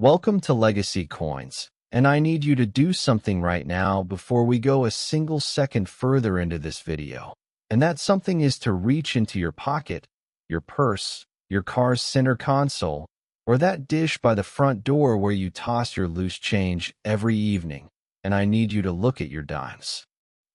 Welcome to Legacy Coins, and I need you to do something right now before we go a single second further into this video. And that something is to reach into your pocket, your purse, your car's center console, or that dish by the front door where you toss your loose change every evening. And I need you to look at your dimes.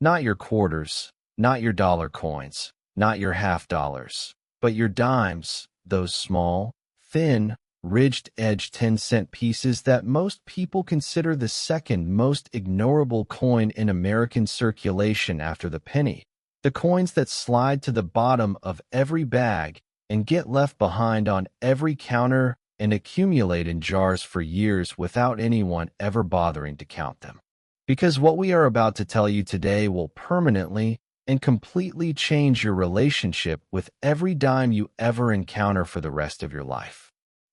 Not your quarters, not your dollar coins, not your half dollars, but your dimes, those small, thin, ridged-edge 10-cent pieces that most people consider the second most ignorable coin in American circulation after the penny. The coins that slide to the bottom of every bag and get left behind on every counter and accumulate in jars for years without anyone ever bothering to count them. Because what we are about to tell you today will permanently and completely change your relationship with every dime you ever encounter for the rest of your life.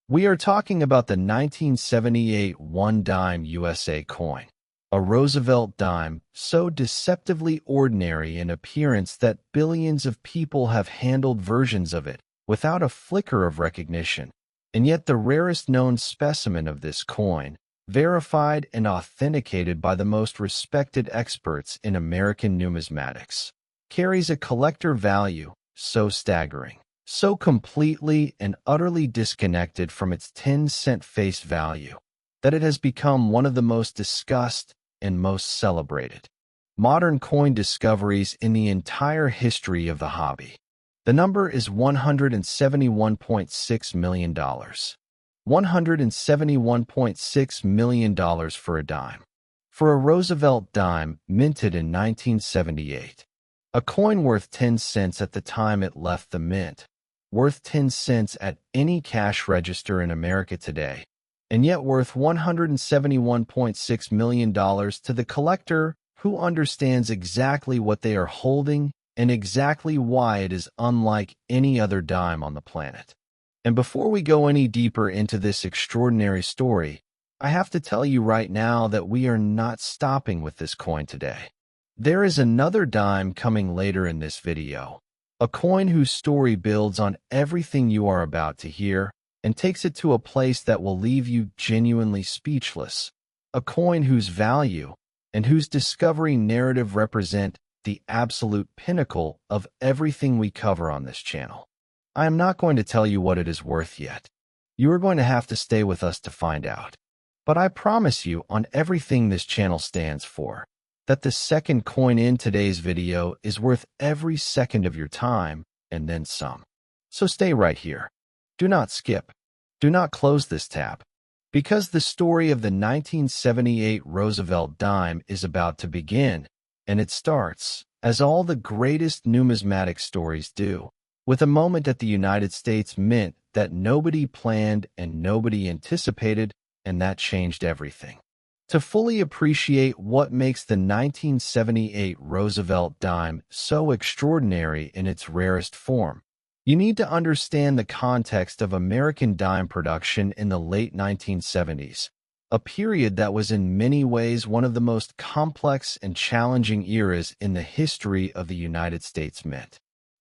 We are talking about the 1978 one-dime USA coin, a Roosevelt dime so deceptively ordinary in appearance that billions of people have handled versions of it without a flicker of recognition, and yet the rarest known specimen of this coin, verified and authenticated by the most respected experts in American numismatics, carries a collector value so staggering, so completely and utterly disconnected from its 10-cent face value, that it has become one of the most discussed and most celebrated modern coin discoveries in the entire history of the hobby. The number is $171.6 million. $171.6 million for a dime. For a Roosevelt dime minted in 1978. A coin worth 10 cents at the time it left the mint, worth 10 cents at any cash register in America today, and yet worth $171.6 million to the collector who understands exactly what they are holding and exactly why it is unlike any other dime on the planet. And before we go any deeper into this extraordinary story, I have to tell you right now that we are not stopping with this coin today. There is another dime coming later in this video, a coin whose story builds on everything you are about to hear and takes it to a place that will leave you genuinely speechless, a coin whose value and whose discovery narrative represent the absolute pinnacle of everything we cover on this channel. I am not going to tell you what it is worth yet. You are going to have to stay with us to find out. But I promise you on everything this channel stands for, that the second coin in today's video is worth every second of your time and then some. So stay right here. Do not skip. Do not close this tab. Because the story of the 1978 Roosevelt dime is about to begin, and it starts, as all the greatest numismatic stories do, with a moment at the United States Mint that nobody planned and nobody anticipated, and that changed everything. To fully appreciate what makes the 1978 Roosevelt dime so extraordinary in its rarest form, you need to understand the context of American dime production in the late 1970s, a period that was in many ways one of the most complex and challenging eras in the history of the United States Mint.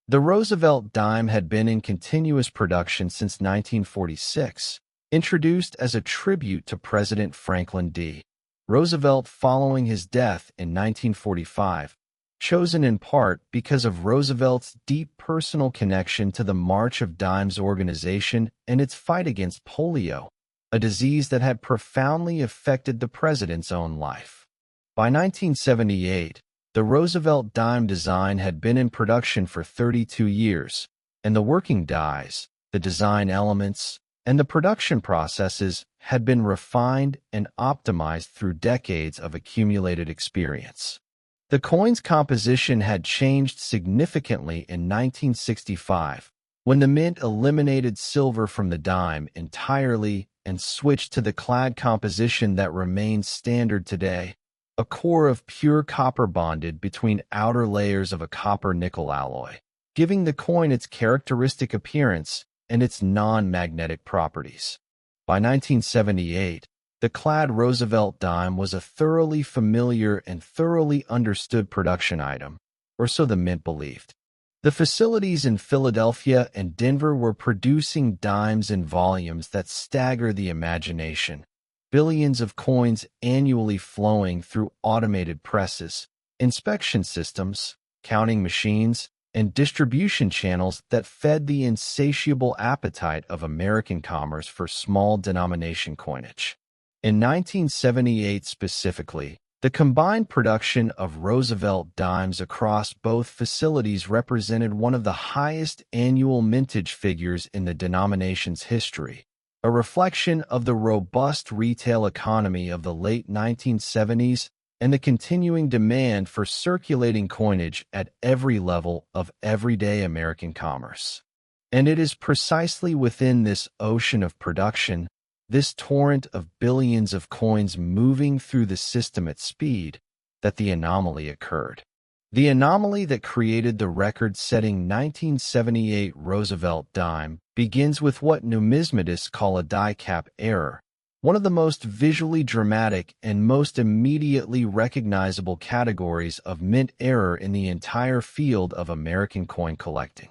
The Roosevelt dime had been in continuous production since 1946, introduced as a tribute to President Franklin D. Roosevelt following his death in 1945, chosen in part because of Roosevelt's deep personal connection to the March of Dimes organization and its fight against polio, a disease that had profoundly affected the president's own life. By 1978, the Roosevelt dime design had been in production for 32 years, and the working dies, the design elements, and the production processes had been refined and optimized through decades of accumulated experience. The coin's composition had changed significantly in 1965, when the mint eliminated silver from the dime entirely and switched to the clad composition that remains standard today, a core of pure copper bonded between outer layers of a copper-nickel alloy, giving the coin its characteristic appearance and its non-magnetic properties. By 1978, the clad Roosevelt dime was a thoroughly familiar and thoroughly understood production item, or so the mint believed. The facilities in Philadelphia and Denver were producing dimes in volumes that stagger the imagination, billions of coins annually flowing through automated presses, inspection systems, counting machines, and distribution channels that fed the insatiable appetite of American commerce for small denomination coinage. In 1978 specifically, the combined production of Roosevelt Dimes across both facilities represented one of the highest annual mintage figures in the denomination's history, a reflection of the robust retail economy of the late 1970s and the continuing demand for circulating coinage at every level of everyday American commerce. And it is precisely within this ocean of production, this torrent of billions of coins moving through the system at speed, that the anomaly occurred. The anomaly that created the record-setting 1978 Roosevelt dime begins with what numismatists call a die cap error, one of the most visually dramatic and most immediately recognizable categories of mint error in the entire field of American coin collecting.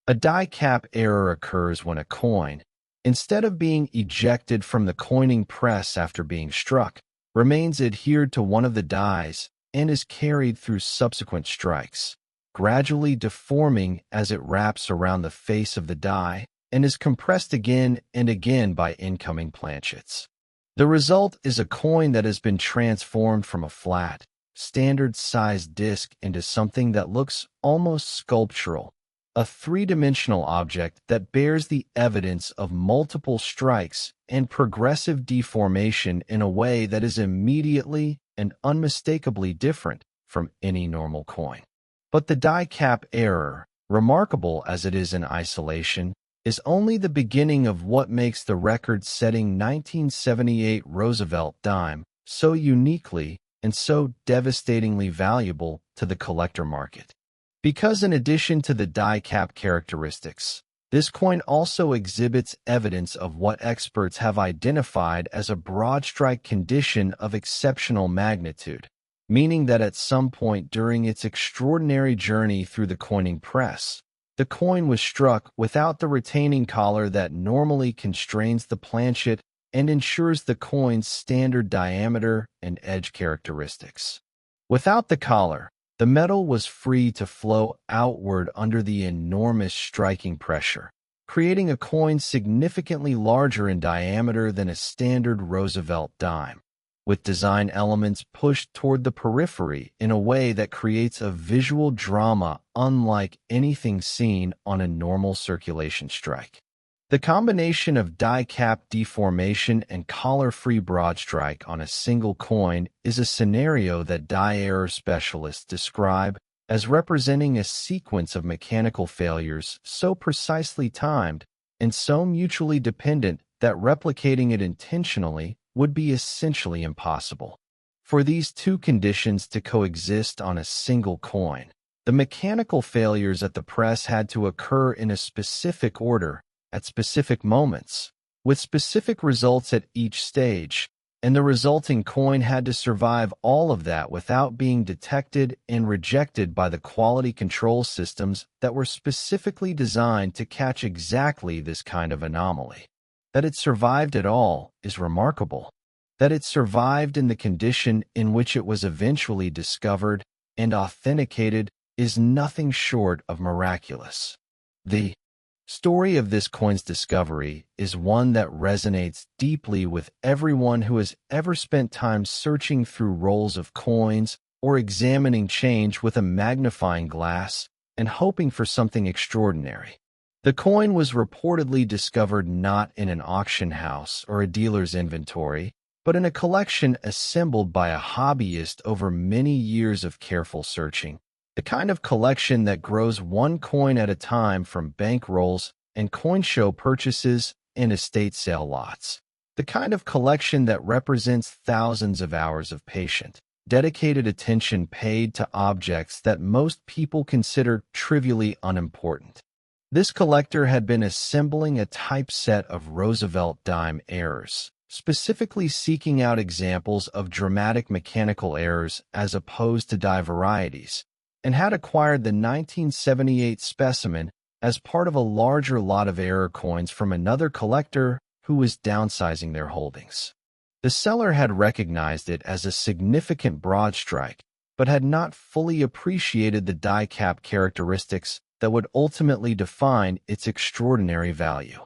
A die cap error occurs when a coin, instead of being ejected from the coining press after being struck, remains adhered to one of the dies and is carried through subsequent strikes, gradually deforming as it wraps around the face of the die and is compressed again and again by incoming planchets. The result is a coin that has been transformed from a flat, standard-sized disc into something that looks almost sculptural, a three-dimensional object that bears the evidence of multiple strikes and progressive deformation in a way that is immediately and unmistakably different from any normal coin. But the die cap error, remarkable as it is in isolation, is only the beginning of what makes the record-setting 1978 Roosevelt dime so uniquely and so devastatingly valuable to the collector market. Because in addition to the die cap characteristics, this coin also exhibits evidence of what experts have identified as a broadstrike condition of exceptional magnitude, meaning that at some point during its extraordinary journey through the coining press, the coin was struck without the retaining collar that normally constrains the planchet and ensures the coin's standard diameter and edge characteristics. Without the collar, the metal was free to flow outward under the enormous striking pressure, creating a coin significantly larger in diameter than a standard Roosevelt dime, with design elements pushed toward the periphery in a way that creates a visual drama unlike anything seen on a normal circulation strike. The combination of die cap deformation and collar-free broadstrike on a single coin is a scenario that die error specialists describe as representing a sequence of mechanical failures so precisely timed and so mutually dependent that replicating it intentionally would be essentially impossible. For these two conditions to coexist on a single coin, the mechanical failures at the press had to occur in a specific order, at specific moments, with specific results at each stage, and the resulting coin had to survive all of that without being detected and rejected by the quality control systems that were specifically designed to catch exactly this kind of anomaly. That it survived at all is remarkable. That it survived in the condition in which it was eventually discovered and authenticated is nothing short of miraculous. The story of this coin's discovery is one that resonates deeply with everyone who has ever spent time searching through rolls of coins or examining change with a magnifying glass and hoping for something extraordinary. The coin was reportedly discovered not in an auction house or a dealer's inventory, but in a collection assembled by a hobbyist over many years of careful searching. The kind of collection that grows one coin at a time from bank rolls and coin show purchases and estate sale lots. The kind of collection that represents thousands of hours of patient, dedicated attention paid to objects that most people consider trivially unimportant. This collector had been assembling a typeset of Roosevelt dime errors, specifically seeking out examples of dramatic mechanical errors as opposed to die varieties, and had acquired the 1978 specimen as part of a larger lot of error coins from another collector who was downsizing their holdings. The seller had recognized it as a significant broadstrike, but had not fully appreciated the die-cap characteristics that would ultimately define its extraordinary value.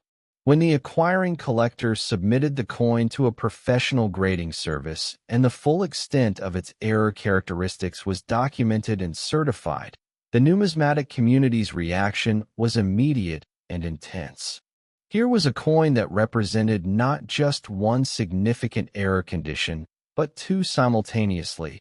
When the acquiring collector submitted the coin to a professional grading service and the full extent of its error characteristics was documented and certified, the numismatic community's reaction was immediate and intense. Here was a coin that represented not just one significant error condition, but two simultaneously,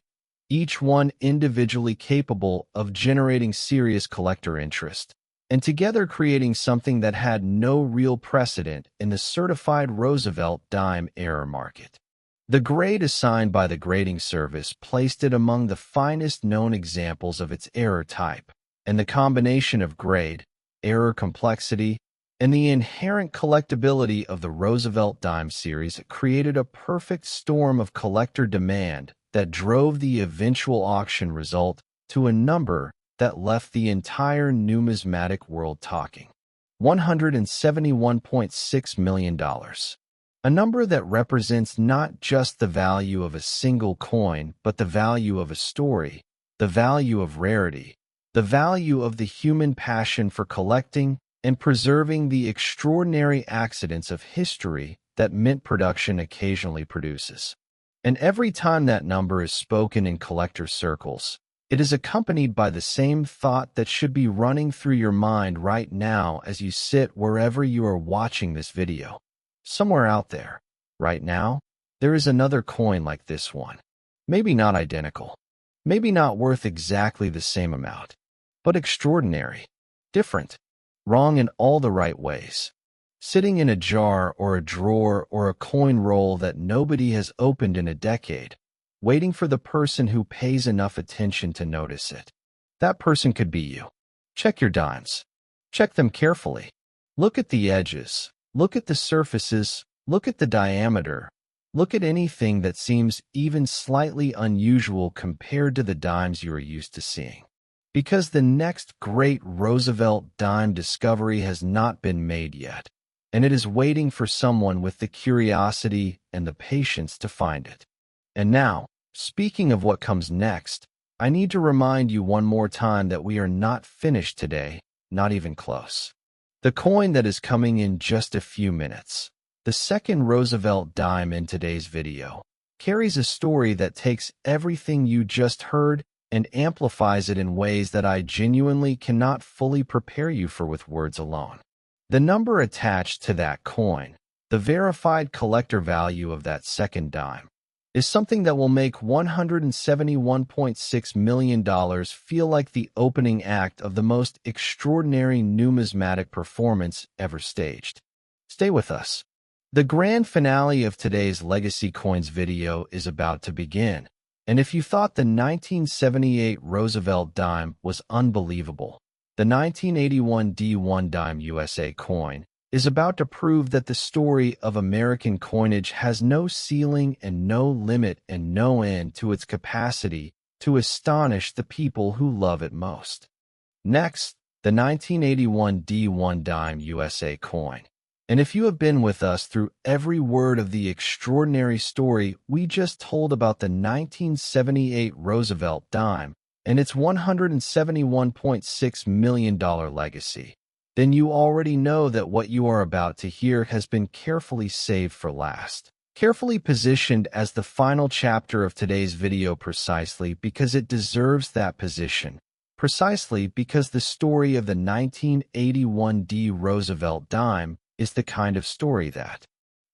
each one individually capable of generating serious collector interest, and together creating something that had no real precedent in the certified Roosevelt dime error market. The grade assigned by the grading service placed it among the finest known examples of its error type, and the combination of grade, error complexity, and the inherent collectability of the Roosevelt Dime series created a perfect storm of collector demand that drove the eventual auction result to a number that left the entire numismatic world talking. $171.6 million. A number that represents not just the value of a single coin, but the value of a story, the value of rarity, the value of the human passion for collecting and preserving the extraordinary accidents of history that mint production occasionally produces. And every time that number is spoken in collector circles, it is accompanied by the same thought that should be running through your mind right now as you sit wherever you are watching this video. Somewhere out there, right now, there is another coin like this one. Maybe not identical, maybe not worth exactly the same amount, but extraordinary, different, wrong in all the right ways. Sitting in a jar or a drawer or a coin roll that nobody has opened in a decade, waiting for the person who pays enough attention to notice it. That person could be you. Check your dimes. Check them carefully. Look at the edges. Look at the surfaces. Look at the diameter. Look at anything that seems even slightly unusual compared to the dimes you are used to seeing. Because the next great Roosevelt dime discovery has not been made yet, and it is waiting for someone with the curiosity and the patience to find it. And now, speaking of what comes next, I need to remind you one more time that we are not finished today, not even close. The coin that is coming in just a few minutes, the second Roosevelt dime in today's video, carries a story that takes everything you just heard and amplifies it in ways that I genuinely cannot fully prepare you for with words alone. The number attached to that coin, the verified collector value of that second dime, is something that will make $171.6 million feel like the opening act of the most extraordinary numismatic performance ever staged. Stay with us. The grand finale of today's Legacy Coins video is about to begin, and if you thought the 1978 Roosevelt dime was unbelievable, the 1981 D1 dime USA coin is about to prove that the story of American coinage has no ceiling and no limit and no end to its capacity to astonish the people who love it most. Next, the 1981 D1 dime USA coin. And if you have been with us through every word of the extraordinary story we just told about the 1978 Roosevelt dime and its $171.6 million legacy, then you already know that what you are about to hear has been carefully saved for last, carefully positioned as the final chapter of today's video precisely because it deserves that position, precisely because the story of the 1981 D Roosevelt dime is the kind of story that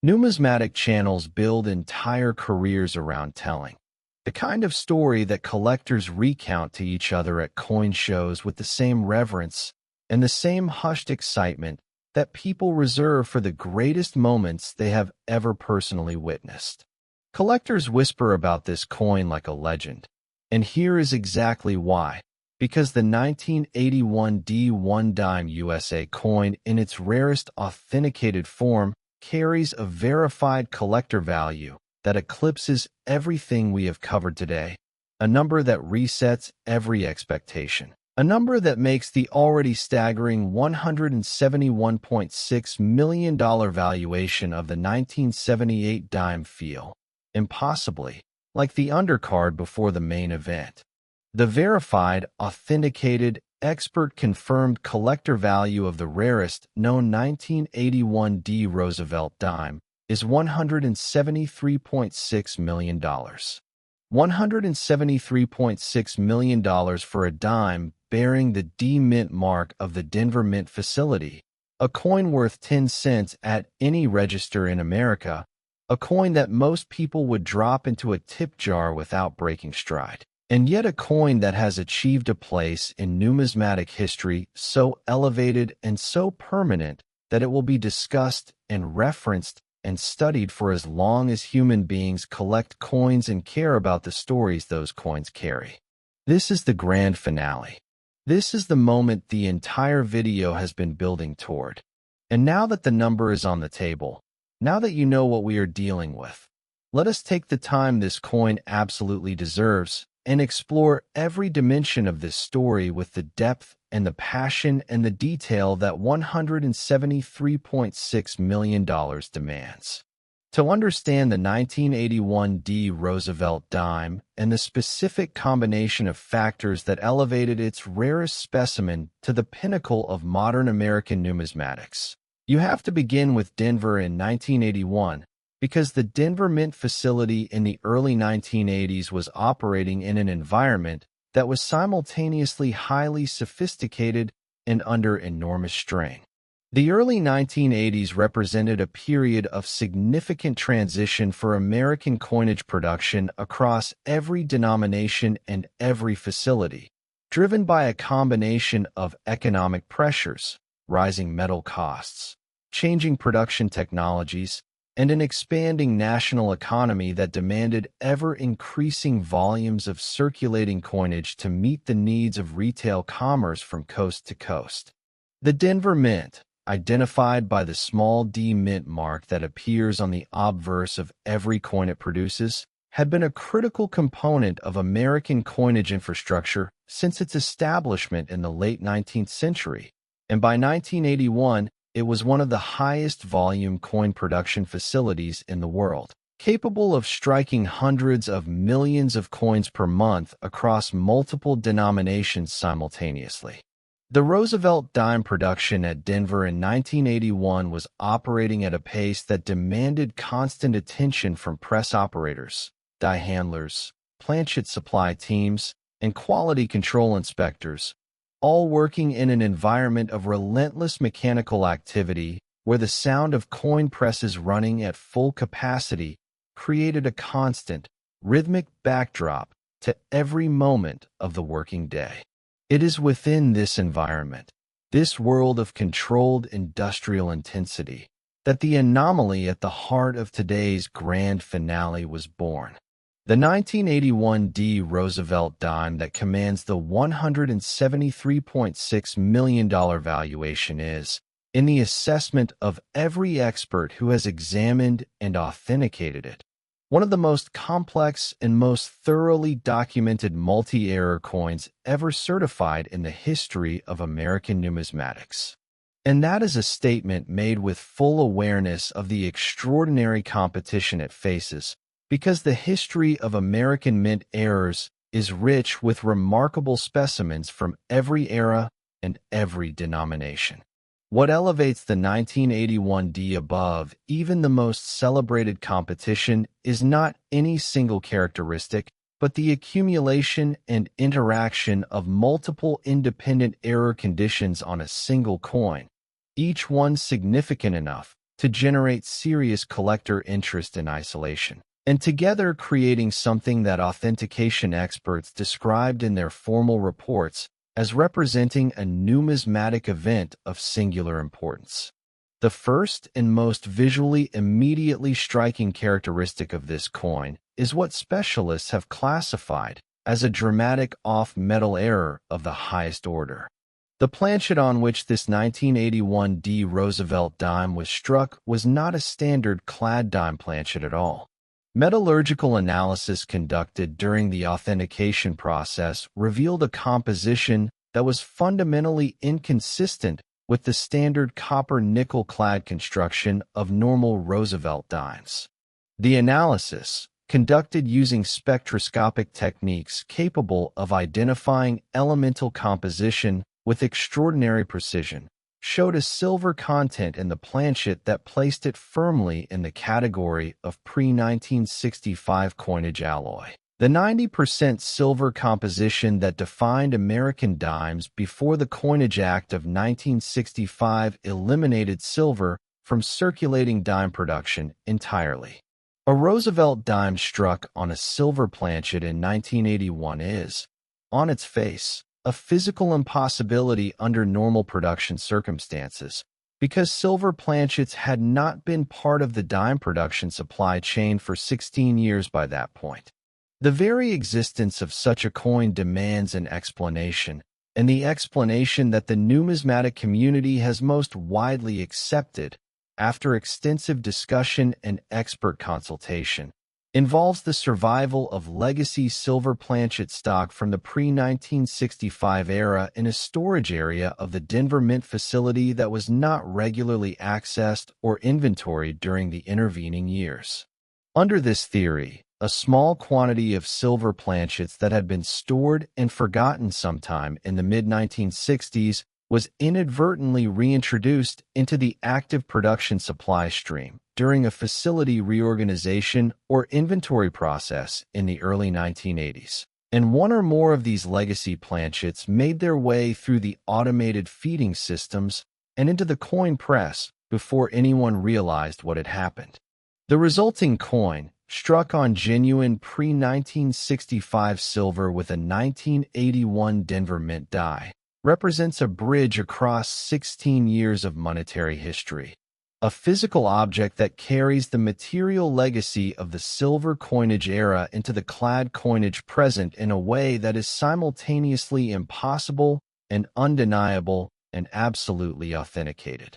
numismatic channels build entire careers around telling, the kind of story that collectors recount to each other at coin shows with the same reverence and the same hushed excitement that people reserve for the greatest moments they have ever personally witnessed. Collectors whisper about this coin like a legend, and here is exactly why. Because the 1981 D1 dime USA coin in its rarest authenticated form carries a verified collector value that eclipses everything we have covered today, a number that resets every expectation. A number that makes the already staggering $171.6 million valuation of the 1978 dime feel impossibly, like the undercard before the main event. The verified, authenticated, expert-confirmed collector value of the rarest known 1981 D Roosevelt dime is $173.6 million. $173.6 million for a dime bearing the D Mint mark of the Denver Mint facility, a coin worth 10 cents at any register in America, a coin that most people would drop into a tip jar without breaking stride. And yet a coin that has achieved a place in numismatic history so elevated and so permanent that it will be discussed and referenced and studied for as long as human beings collect coins and care about the stories those coins carry. This is the grand finale. This is the moment the entire video has been building toward. And now that the number is on the table, now that you know what we are dealing with, let us take the time this coin absolutely deserves and explore every dimension of this story with the depth and the passion and the detail that $173.6 million demands. To understand the 1981 D Roosevelt dime and the specific combination of factors that elevated its rarest specimen to the pinnacle of modern American numismatics, you have to begin with Denver in 1981, because the Denver Mint facility in the early 1980s was operating in an environment that was simultaneously highly sophisticated and under enormous strain. The early 1980s represented a period of significant transition for American coinage production across every denomination and every facility, driven by a combination of economic pressures, rising metal costs, changing production technologies, and an expanding national economy that demanded ever-increasing volumes of circulating coinage to meet the needs of retail commerce from coast to coast. The Denver Mint, identified by the small D Mint mark that appears on the obverse of every coin it produces, had been a critical component of American coinage infrastructure since its establishment in the late 19th century, and by 1981, it was one of the highest volume coin production facilities in the world, capable of striking hundreds of millions of coins per month across multiple denominations simultaneously. The Roosevelt dime production at Denver in 1981 was operating at a pace that demanded constant attention from press operators, die handlers, planchet supply teams, and quality control inspectors, all working in an environment of relentless mechanical activity where the sound of coin presses running at full capacity created a constant, rhythmic backdrop to every moment of the working day. It is within this environment, this world of controlled industrial intensity, that the anomaly at the heart of today's grand finale was born. The 1981 D Roosevelt dime that commands the $173.6 million valuation is, in the assessment of every expert who has examined and authenticated it, one of the most complex and most thoroughly documented multi-error coins ever certified in the history of American numismatics. And that is a statement made with full awareness of the extraordinary competition it faces, because the history of American mint errors is rich with remarkable specimens from every era and every denomination. What elevates the 1981 D above even the most celebrated competition is not any single characteristic, but the accumulation and interaction of multiple independent error conditions on a single coin, each one significant enough to generate serious collector interest in isolation, and together creating something that authentication experts described in their formal reports as representing a numismatic event of singular importance. The first and most visually immediately striking characteristic of this coin is what specialists have classified as a dramatic off-metal error of the highest order. The planchet on which this 1981 D Roosevelt dime was struck was not a standard clad dime planchet at all. Metallurgical analysis conducted during the authentication process revealed a composition that was fundamentally inconsistent with the standard copper-nickel clad construction of normal Roosevelt dimes. The analysis, conducted using spectroscopic techniques capable of identifying elemental composition with extraordinary precision, showed a silver content in the planchet that placed it firmly in the category of pre-1965 coinage alloy. The 90% silver composition that defined American dimes before the Coinage Act of 1965 eliminated silver from circulating dime production entirely. A Roosevelt dime struck on a silver planchet in 1981 is, on its face, a physical impossibility under normal production circumstances, because silver planchets had not been part of the dime production supply chain for 16 years by that point. The very existence of such a coin demands an explanation, and the explanation that the numismatic community has most widely accepted, after extensive discussion and expert consultation, involves the survival of legacy silver planchet stock from the pre-1965 era in a storage area of the Denver Mint facility that was not regularly accessed or inventoried during the intervening years. Under this theory, a small quantity of silver planchets that had been stored and forgotten sometime in the mid-1960s was inadvertently reintroduced into the active production supply stream during a facility reorganization or inventory process in the early 1980s. And one or more of these legacy planchets made their way through the automated feeding systems and into the coin press before anyone realized what had happened. The resulting coin, struck on genuine pre-1965 silver with a 1981 Denver Mint die, represents a bridge across 16 years of monetary history, a physical object that carries the material legacy of the silver coinage era into the clad coinage present in a way that is simultaneously impossible and undeniable and absolutely authenticated.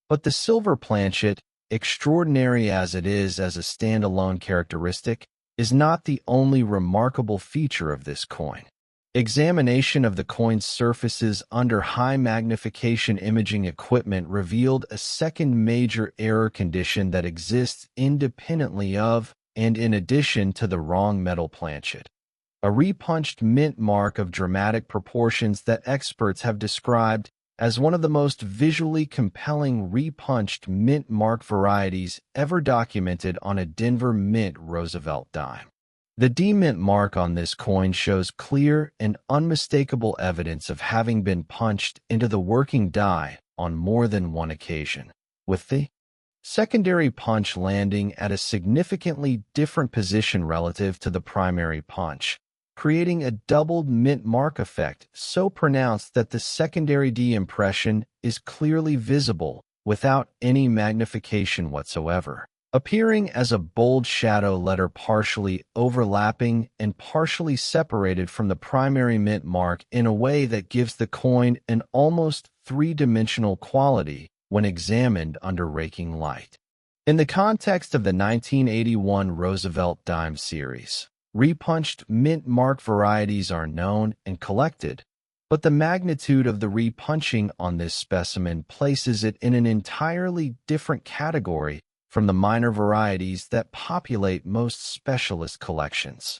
But the silver planchet, extraordinary as it is as a standalone characteristic, is not the only remarkable feature of this coin. Examination of the coin's surfaces under high magnification imaging equipment revealed a second major error condition that exists independently of and in addition to the wrong metal planchet. A repunched mint mark of dramatic proportions that experts have described as one of the most visually compelling repunched mint mark varieties ever documented on a Denver Mint Roosevelt dime. The D-Mint mark on this coin shows clear and unmistakable evidence of having been punched into the working die on more than one occasion, with the secondary punch landing at a significantly different position relative to the primary punch, creating a doubled mint mark effect so pronounced that the secondary D impression is clearly visible without any magnification whatsoever, appearing as a bold shadow letter partially overlapping and partially separated from the primary mint mark in a way that gives the coin an almost three-dimensional quality when examined under raking light. In the context of the 1981 Roosevelt Dimes series, repunched mint mark varieties are known and collected, but the magnitude of the repunching on this specimen places it in an entirely different category from the minor varieties that populate most specialist collections.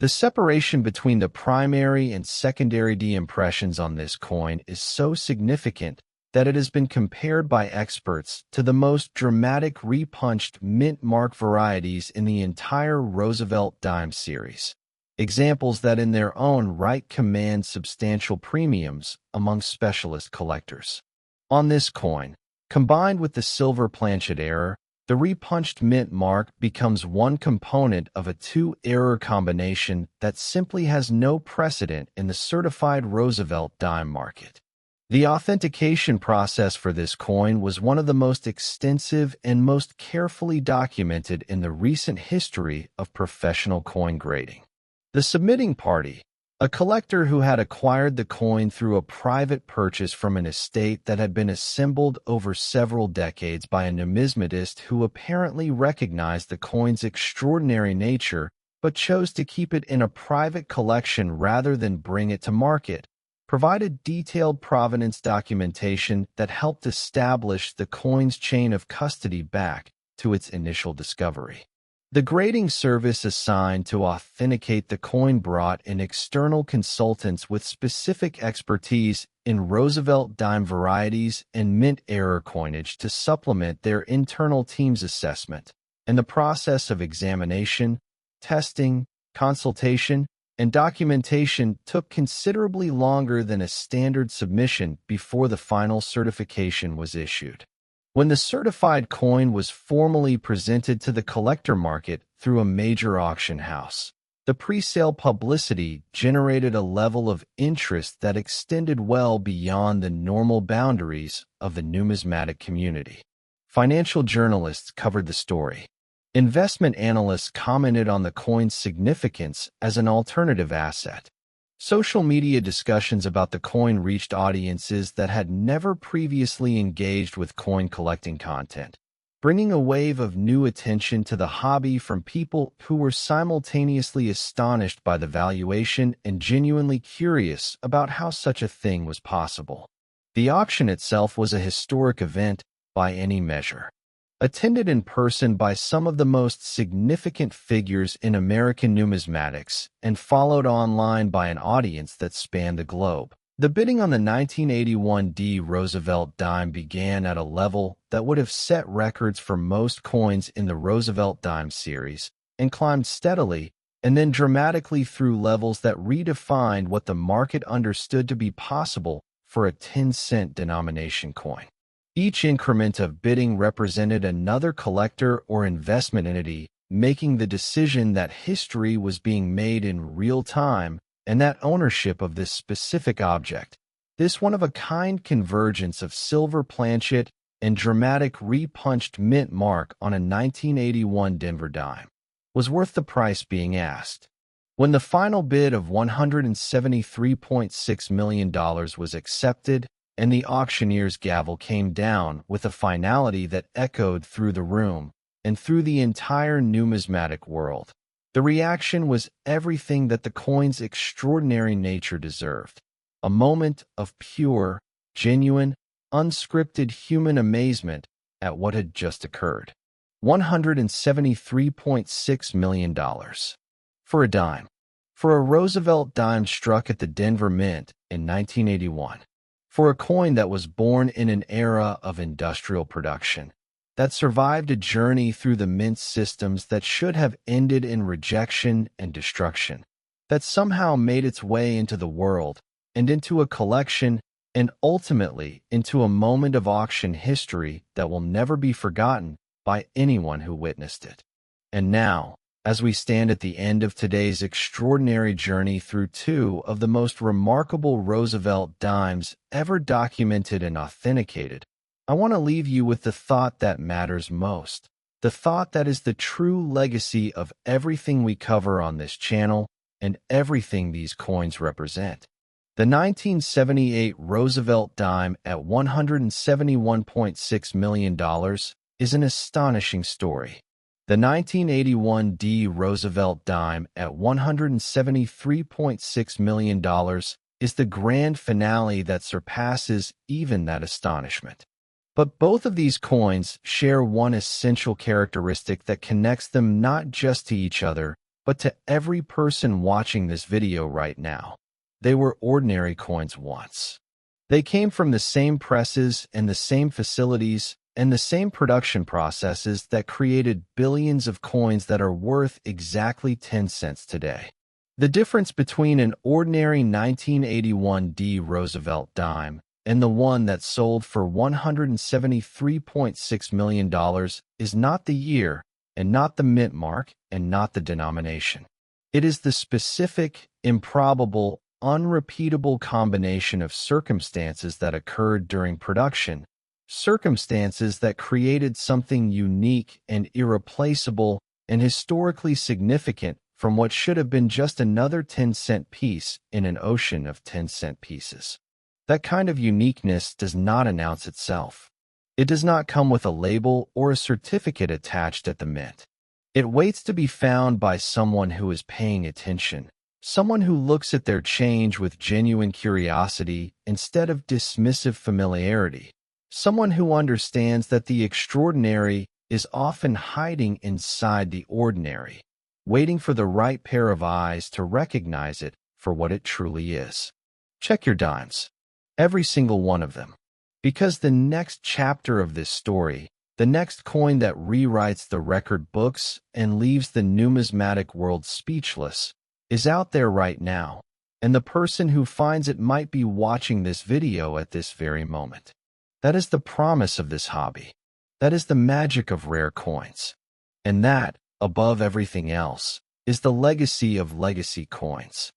The separation between the primary and secondary D impressions on this coin is so significant that it has been compared by experts to the most dramatic repunched mint mark varieties in the entire Roosevelt Dimes series, examples that in their own right command substantial premiums among specialist collectors. On this coin, combined with the silver planchet error, the repunched mint mark becomes one component of a two-error combination that simply has no precedent in the certified Roosevelt dime market. The authentication process for this coin was one of the most extensive and most carefully documented in the recent history of professional coin grading. The submitting party, a collector who had acquired the coin through a private purchase from an estate that had been assembled over several decades by a numismatist who apparently recognized the coin's extraordinary nature but chose to keep it in a private collection rather than bring it to market, provided detailed provenance documentation that helped establish the coin's chain of custody back to its initial discovery. The grading service assigned to authenticate the coin brought in external consultants with specific expertise in Roosevelt dime varieties and mint error coinage to supplement their internal team's assessment, and the process of examination, testing, consultation, and documentation took considerably longer than a standard submission before the final certification was issued. When the certified coin was formally presented to the collector market through a major auction house, the pre-sale publicity generated a level of interest that extended well beyond the normal boundaries of the numismatic community. Financial journalists covered the story. Investment analysts commented on the coin's significance as an alternative asset. Social media discussions about the coin reached audiences that had never previously engaged with coin collecting content, bringing a wave of new attention to the hobby from people who were simultaneously astonished by the valuation and genuinely curious about how such a thing was possible. The auction itself was a historic event by any measure. Attended in person by some of the most significant figures in American numismatics and followed online by an audience that spanned the globe. The bidding on the 1981 Roosevelt dime began at a level that would have set records for most coins in the Roosevelt dime series and climbed steadily and then dramatically through levels that redefined what the market understood to be possible for a 10-cent denomination coin. Each increment of bidding represented another collector or investment entity making the decision that history was being made in real time and that ownership of this specific object, this one-of-a-kind convergence of silver planchet and dramatic repunched mint mark on a 1981 Denver dime, was worth the price being asked. When the final bid of $173.6 million was accepted, and the auctioneer's gavel came down with a finality that echoed through the room and through the entire numismatic world, the reaction was everything that the coin's extraordinary nature deserved. A moment of pure, genuine, unscripted human amazement at what had just occurred. $173.6 million. For a dime. For a Roosevelt dime struck at the Denver Mint in 1981. For a coin that was born in an era of industrial production, that survived a journey through the mint systems that should have ended in rejection and destruction, that somehow made its way into the world and into a collection and ultimately into a moment of auction history that will never be forgotten by anyone who witnessed it. And now, as we stand at the end of today's extraordinary journey through two of the most remarkable Roosevelt dimes ever documented and authenticated, I want to leave you with the thought that matters most, the thought that is the true legacy of everything we cover on this channel and everything these coins represent. The 1978 Roosevelt dime at $171.6 million is an astonishing story. The 1981 Roosevelt dime at $173.6 million is the grand finale that surpasses even that astonishment. But both of these coins share one essential characteristic that connects them not just to each other, but to every person watching this video right now. They were ordinary coins once. They came from the same presses and the same facilities and the same production processes that created billions of coins that are worth exactly 10 cents today. The difference between an ordinary 1981 Roosevelt dime and the one that sold for $173.6 million is not the year, and not the mint mark, and not the denomination. It is the specific, improbable, unrepeatable combination of circumstances that occurred during production, circumstances that created something unique and irreplaceable and historically significant from what should have been just another 10-cent piece in an ocean of 10-cent pieces. That kind of uniqueness does not announce itself. It does not come with a label or a certificate attached at the mint. It waits to be found by someone who is paying attention, someone who looks at their change with genuine curiosity instead of dismissive familiarity, someone who understands that the extraordinary is often hiding inside the ordinary, waiting for the right pair of eyes to recognize it for what it truly is. Check your dimes, every single one of them, because the next chapter of this story, the next coin that rewrites the record books and leaves the numismatic world speechless, is out there right now, and the person who finds it might be watching this video at this very moment. That is the promise of this hobby. That is the magic of rare coins. And that, above everything else, is the legacy of legacy coins.